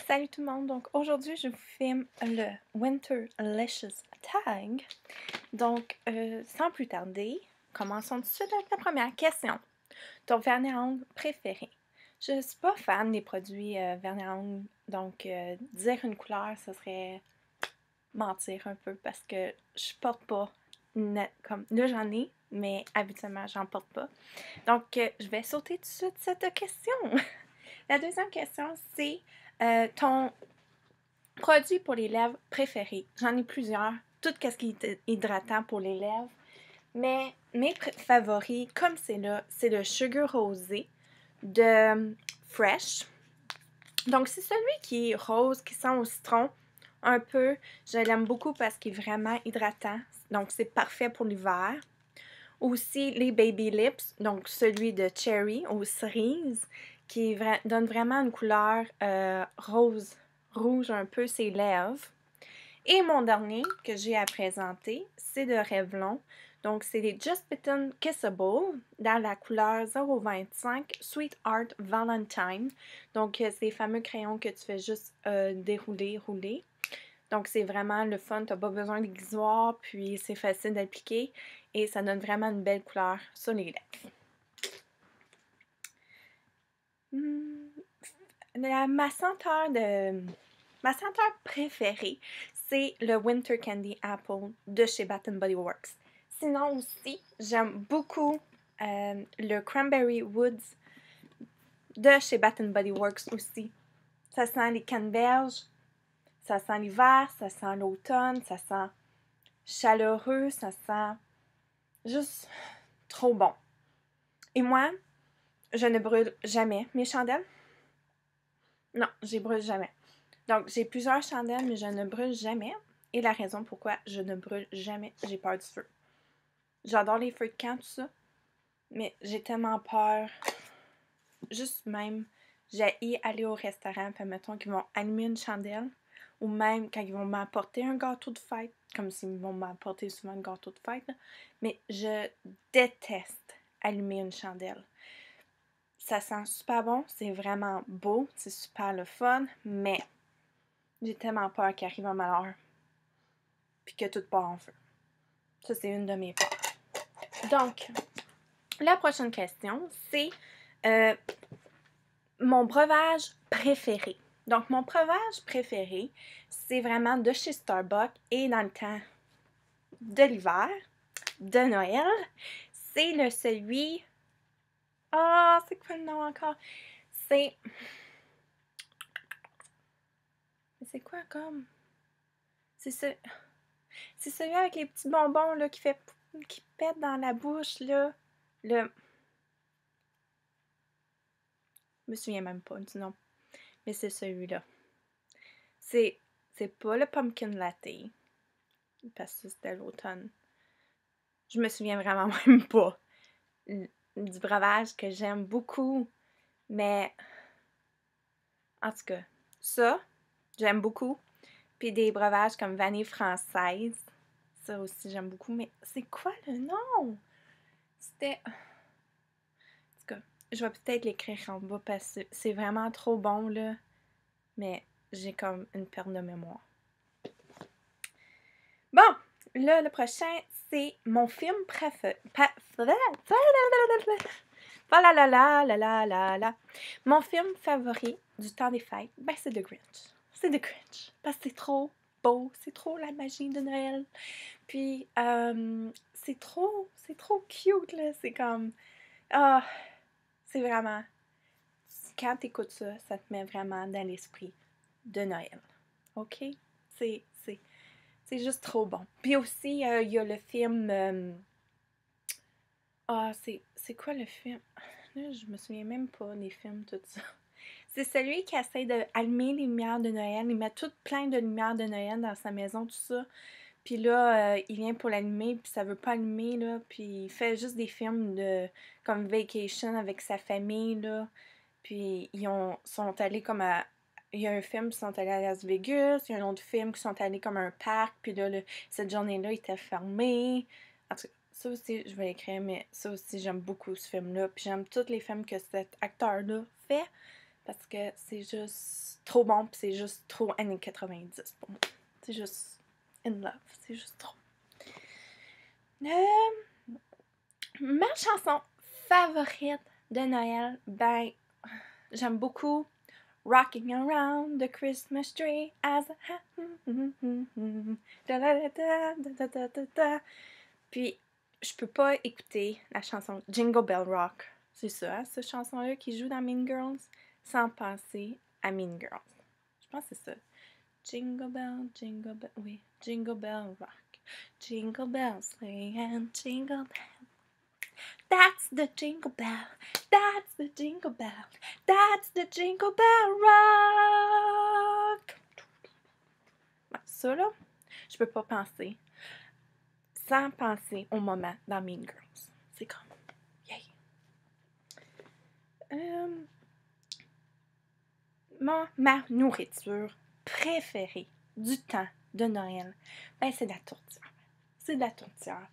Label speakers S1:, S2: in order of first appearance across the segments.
S1: Salut tout le monde, donc aujourd'hui je vous filme le Winterlicious Tag. Donc sans plus tarder, commençons tout de suite avec la première question. Ton vernis à ongles préféré? Je ne suis pas fan des produits vernis à ongles, donc dire une couleur ce serait mentir un peu parce que je porte pas comme là j'en ai, mais habituellement j'en porte pas. Donc je vais sauter tout de suite cette question. La deuxième question c'est ton produit pour les lèvres préféré. J'en ai plusieurs. Tout ce qui est hydratant pour les lèvres. Mais mes favoris, comme c'est là, c'est le Sugar Rosé de Fresh. Donc, c'est celui qui est rose, qui sent au citron un peu. Je l'aime beaucoup parce qu'il est vraiment hydratant. Donc, c'est parfait pour l'hiver. Aussi, les Baby Lips, donc celui de Cherry aux cerises, qui donne vraiment une couleur rose, rouge un peu ses lèvres. Et mon dernier que j'ai à présenter, c'est de Revlon. Donc, c'est les Just Bitten Kissable dans la couleur 025 Sweet Art Valentine. Donc, c'est les fameux crayons que tu fais juste dérouler, rouler. Donc, c'est vraiment le fun. Tu n'as pas besoin d'aiguisoir, puis c'est facile d'appliquer. Et ça donne vraiment une belle couleur sur les lèvres. Ma senteur préférée, c'est le Winter Candy Apple de chez Bath Body Works. Sinon aussi, j'aime beaucoup le Cranberry Woods de chez Bath Body Works aussi. Ça sent les canneberges, ça sent l'hiver, ça sent l'automne, ça sent chaleureux, ça sent juste trop bon. Et moi, je ne brûle jamais mes chandelles. Non, je les brûle jamais. Donc, j'ai plusieurs chandelles, mais je ne brûle jamais. Et la raison pourquoi je ne brûle jamais, j'ai peur du feu. J'adore les feux de camp, tout ça. Mais j'ai tellement peur. Juste même, j'ai aller au restaurant, puis mettons qu'ils vont allumer une chandelle. Ou même quand ils vont m'apporter un gâteau de fête. Comme s'ils vont m'apporter souvent un gâteau de fête. Là. Mais je déteste allumer une chandelle. Ça sent super bon, c'est vraiment beau, c'est super le fun, mais j'ai tellement peur qu'il arrive un malheur. Puis que tout part en feu. Ça, c'est une de mes peurs. Donc, la prochaine question, c'est mon breuvage préféré. Donc, mon breuvage préféré, c'est vraiment de chez Starbucks et dans le temps de l'hiver, de Noël. C'est celui... Ah, c'est quoi le nom encore? C'est... C'est quoi comme... C'est celui avec les petits bonbons là, qui pète dans la bouche, là. Je me souviens même pas du nom. Mais c'est celui-là. C'est pas le pumpkin latte. Parce que c'était l'automne. Je me souviens vraiment même pas du breuvage que j'aime beaucoup. Mais en tout cas, ça, j'aime beaucoup. Puis des breuvages comme vanille française. Ça aussi, j'aime beaucoup. Mais c'est quoi le nom? C'était... En tout cas, je vais peut-être l'écrire en bas parce que c'est vraiment trop bon, là. Mais j'ai comme une perte de mémoire. Bon, là, le prochain, c'est mon film préféré. Mon film favori du temps des fêtes, ben c'est The Grinch. C'est The Grinch. Parce que c'est trop beau, c'est trop la magie de Noël. Puis, c'est trop cute, là. C'est comme, ah, c'est vraiment, quand t'écoutes ça, ça te met vraiment dans l'esprit de Noël. OK? C'est juste trop bon. Puis aussi, il y a le film... c'est quoi le film? Là, je me souviens même pas des films, tout ça. C'est celui qui essaie d'allumer les lumières de Noël. Il met tout plein de lumières de Noël dans sa maison, tout ça. Puis là, il vient pour l'allumer, puis ça veut pas allumer, là. Puis il fait juste des films comme Vacation avec sa famille, là. Puis sont allés comme à... Il y a un film qui sont allés à Las Vegas, il y a un autre film qui sont allés comme à un parc, puis là, cette journée-là, il était fermé. En tout cas, ça aussi, je vais l'écrire, mais ça aussi, j'aime beaucoup ce film-là. Puis j'aime tous les films que cet acteur-là fait. Parce que c'est juste trop bon, puis c'est juste trop années 90 pour moi. C'est juste in love, c'est juste trop. Ma chanson favorite de Noël, ben, j'aime beaucoup Rocking Around the Christmas Tree as a... Puis, je peux pas écouter la chanson Jingle Bell Rock. C'est ça, cette chanson-là qui joue dans Mean Girls, sans penser à Mean Girls. Je pense que c'est ça. Jingle Bell, oui, Jingle Bell Rock. Jingle bells, swing and jingle bell. That's the jingle bell. That's the jingle bell. That's the jingle bell rock. Ça, là, je peux pas penser sans penser au moment dans Mean Girls. C'est comme, yay. Ma nourriture préférée du temps de Noël, ben c'est de la tourtière. C'est de la tourtière.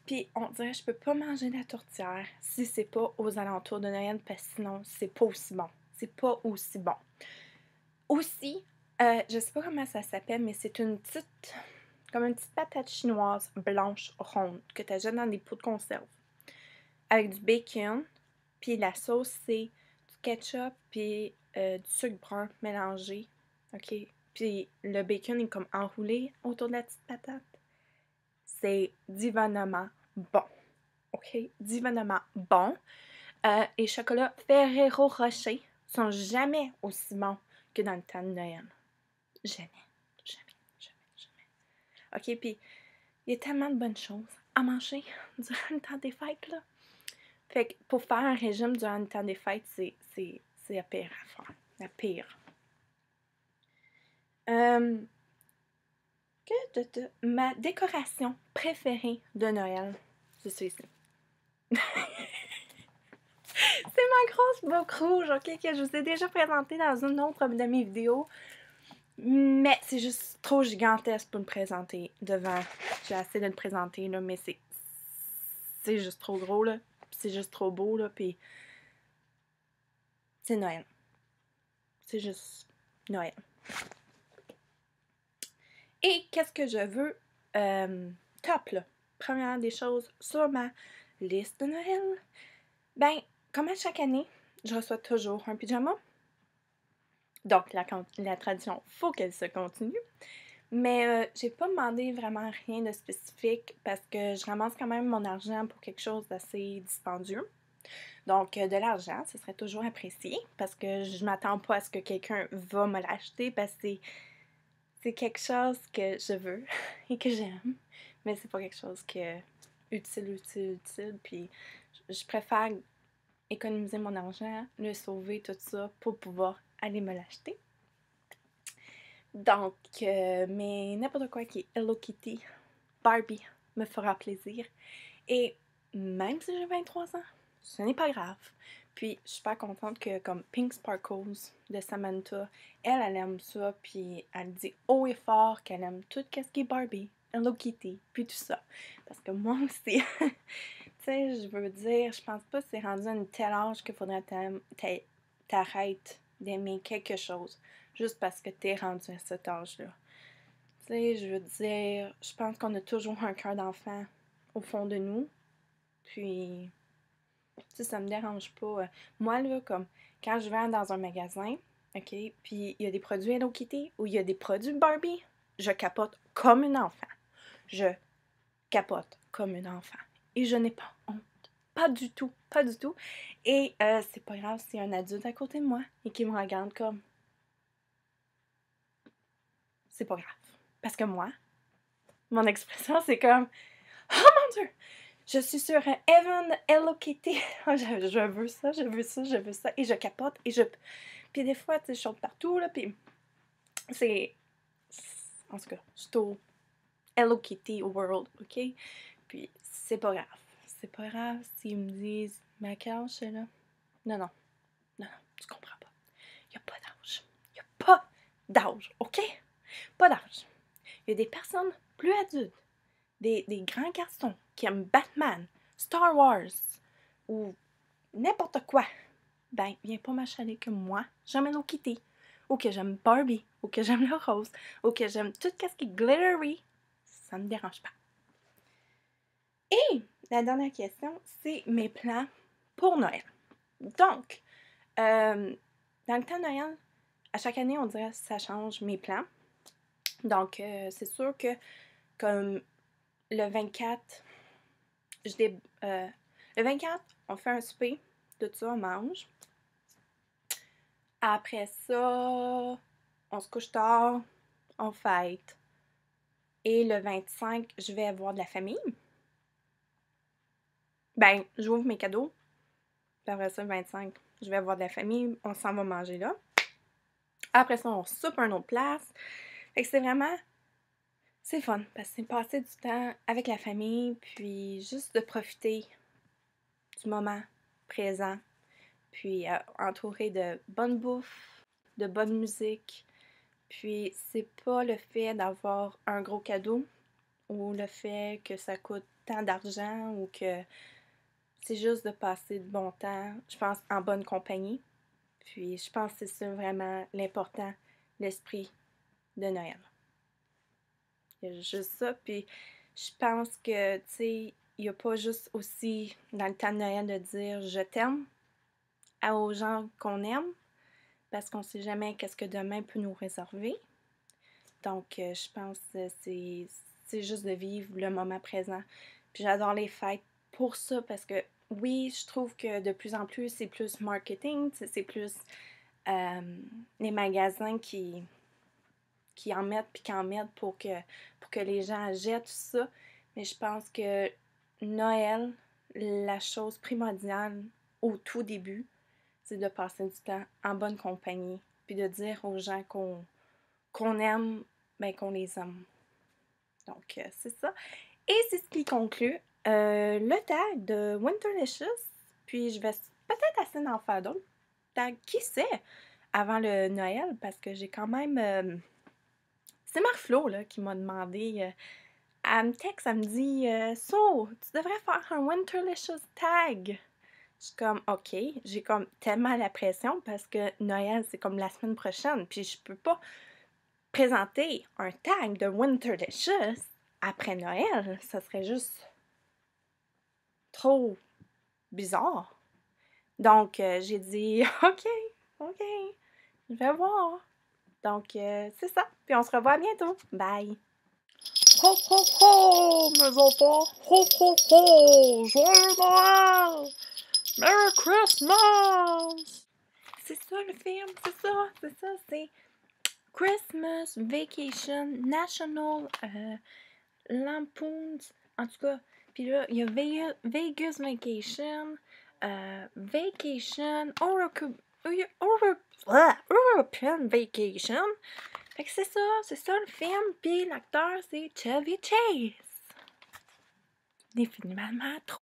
S1: Puis on dirait que je peux pas manger de la tourtière si c'est pas aux alentours de Noël, parce que sinon c'est pas aussi bon. C'est pas aussi bon. Aussi, je sais pas comment ça s'appelle, mais c'est une petite, comme une petite patate chinoise blanche ronde que tu achètes dans des pots de conserve. Avec du bacon, puis la sauce c'est du ketchup, puis du sucre brun mélangé. OK? Puis le bacon est comme enroulé autour de la petite patate. C'est divinement bon. OK? Divinement bon. Les chocolats Ferrero Rocher sont jamais aussi bons que dans le temps de Noël. Jamais. OK? Puis, il y a tellement de bonnes choses à manger durant le temps des fêtes, là. Fait que pour faire un régime durant le temps des fêtes, c'est la pire affaire. La pire. Ma décoration préférée de Noël, c'est celui-ci. C'est ma grosse boucle rouge, ok, que je vous ai déjà présentée dans une autre de mes vidéos. Mais c'est juste trop gigantesque pour me présenter devant. J'ai essayé de le présenter, là, mais c'est juste trop gros, là. C'est juste trop beau, là, puis c'est Noël. C'est juste Noël. Et qu'est-ce que je veux? Top, là. Première des choses sur ma liste de Noël. Ben, comme à chaque année, je reçois toujours un pyjama. Donc, la tradition, faut qu'elle se continue. Mais j'ai pas demandé vraiment rien de spécifique parce que je ramasse quand même mon argent pour quelque chose d'assez dispendieux. Donc, de l'argent, ce serait toujours apprécié parce que je m'attends pas à ce que quelqu'un va me l'acheter parce que c'est quelque chose que je veux et que j'aime. Mais c'est pas quelque chose que utile. Puis, je préfère économiser mon argent, le sauver, tout ça, pour pouvoir aller me l'acheter. Donc, mais n'importe quoi qui est Hello Kitty, Barbie me fera plaisir. Et même si j'ai 23 ans, ce n'est pas grave. Puis, je suis super contente que, comme Pink Sparkles de Samantha, elle aime ça, puis elle dit haut et fort qu'elle aime tout ce qui est Barbie, Hello Kitty, puis tout ça. Parce que moi aussi, tu sais, je veux dire, je pense pas que c'est rendu à un tel âge qu'il faudrait t'arrêtes d'aimer quelque chose juste parce que t'es rendu à cet âge-là. Tu sais, je veux dire, je pense qu'on a toujours un cœur d'enfant au fond de nous. Puis, tu sais, ça me dérange pas. Moi, là, comme quand je vais dans un magasin, OK, puis il y a des produits Hello Kitty ou il y a des produits Barbie, je capote comme une enfant. Je capote comme une enfant. Et je n'ai pas honte. Pas du tout. Pas du tout. Et c'est pas grave s'il y a un adulte à côté de moi et qui me regarde comme... C'est pas grave. Parce que moi, mon expression, c'est comme... Oh mon Dieu! Je suis sur un Heaven Hello Kitty. Je veux ça, je veux ça, je veux ça. Et je capote. Et je... Puis des fois, tu sais, je saute partout, là. Puis c'est... En tout cas, je suis au Hello Kitty World, OK? Puis c'est pas grave. C'est pas grave s'ils me disent... Mais à quel âge c'est là? Non, tu comprends pas. Il n'y a pas d'âge. Il n'y a pas d'âge, OK? Pas d'âge. Il y a des personnes plus adultes, des grands garçons qui aiment Batman, Star Wars ou n'importe quoi. ben, viens pas m'achaler que moi, j'aime Hello Kitty, ou que j'aime Barbie, ou que j'aime le rose, ou que j'aime tout ce qui est glittery. Ça me dérange pas. Et la dernière question, c'est mes plans pour Noël. Donc, dans le temps de Noël, à chaque année, on dirait que ça change mes plans. Donc, c'est sûr que comme le 24, le 24, on fait un souper, tout ça, on mange. Après ça, on se couche tard, on fête. Et le 25, je vais voir de la famille. Ben, j'ouvre mes cadeaux. Puis après ça, le 25, je vais voir de la famille. On s'en va manger là. Après ça, on soupe à une autre place. Fait que c'est vraiment... C'est fun, parce que c'est passer du temps avec la famille, puis juste de profiter du moment présent, puis entouré de bonne bouffe, de bonne musique. Puis c'est pas le fait d'avoir un gros cadeau ou le fait que ça coûte tant d'argent ou que c'est juste de passer de bon temps, je pense, en bonne compagnie. Puis je pense que c'est ça vraiment l'important, l'esprit de Noël. Il y a juste ça, puis je pense que, tu sais, il n'y a pas juste aussi dans le temps de Noël de dire « je t'aime » aux gens qu'on aime, parce qu'on ne sait jamais qu'est-ce que demain peut nous réserver. Donc, je pense que c'est juste de vivre le moment présent. Puis j'adore les fêtes pour ça, parce que oui, je trouve que de plus en plus, c'est plus marketing, c'est plus les magasins qui en mettent puis qui en mettent pour que les gens achètent tout ça. Mais je pense que Noël, la chose primordiale au tout début, c'est de passer du temps en bonne compagnie puis de dire aux gens qu'on aime, ben qu'on les aime. Donc, c'est ça. Et c'est ce qui conclut le tag de Winterlicious. Puis je vais peut-être essayer d'en faire d'autres tags, qui sait, avant le Noël, parce que j'ai quand même... c'est Marflo là, qui m'a demandé, elle me texte, elle me dit So, tu devrais faire un Winterlicious tag. Je suis comme, ok, j'ai comme tellement la pression parce que Noël, c'est comme la semaine prochaine, puis je peux pas présenter un tag de Winterlicious après Noël. Ça serait juste trop bizarre. Donc, j'ai dit, ok, je vais voir. Donc, c'est ça. Puis on se revoit bientôt. Bye!
S2: Ho, ho, ho, mes enfants! Ho, ho, ho! Joyeux Noël! Merry Christmas!
S1: C'est ça le film, c'est Christmas Vacation National Lampoons. En tout cas, puis là, il y a Vegas Vacation, Vacation, European Vacation. Fait que c'est ça le film, puis l'acteur c'est Chevy Chase. Définitivement trop.